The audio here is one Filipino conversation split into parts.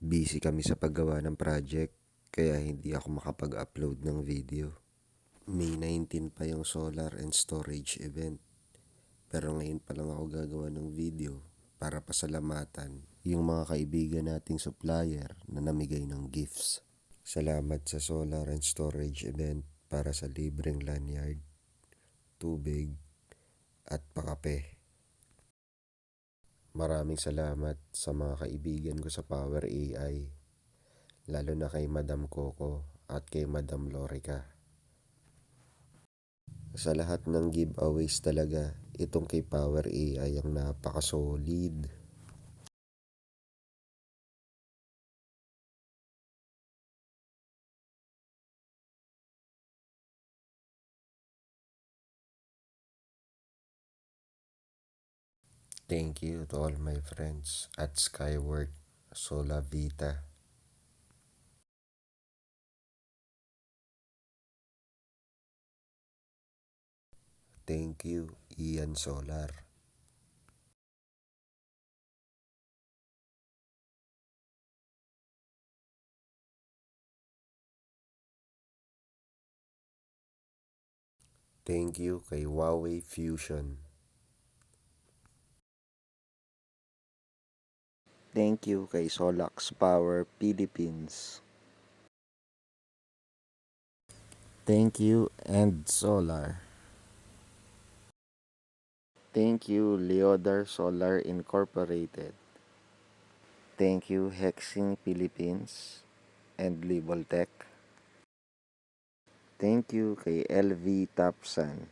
Busy kami sa paggawa ng project kaya hindi ako makapag-upload ng video. May 19 pa yung solar and storage event. Pero ngayon pa lang ako gagawa ng video para pasalamatan yung mga kaibigan nating supplier na namigay ng gifts. Salamat sa solar and storage event para sa libreng lanyard, tubig at pakape. Maraming salamat sa mga kaibigan ko sa Power AI, lalo na kay Madam Coco at kay Madam Lorica. Sa lahat ng giveaways talaga, itong kay Power AI ang napaka-solid. Thank you to all my friends at Skyward Sola Vita. Thank you, Ian Solar. Thank you kay Huawei Fusion. Thank you kay Solax Power Philippines. Thank you and Solar. Thank you Leodar Solar Incorporated. Thank you Hexing Philippines and Liboltech. Thank you kay LV Tapsan.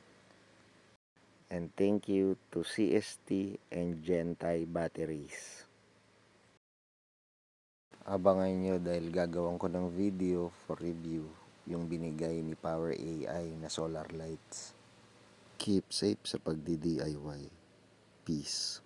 And thank you to CST and Gentai Batteries. Abangan nyo dahil gagawin ko ng video for review yung binigay ni Power AI na solar lights. Keep safe sa pagdi-DIY. Peace.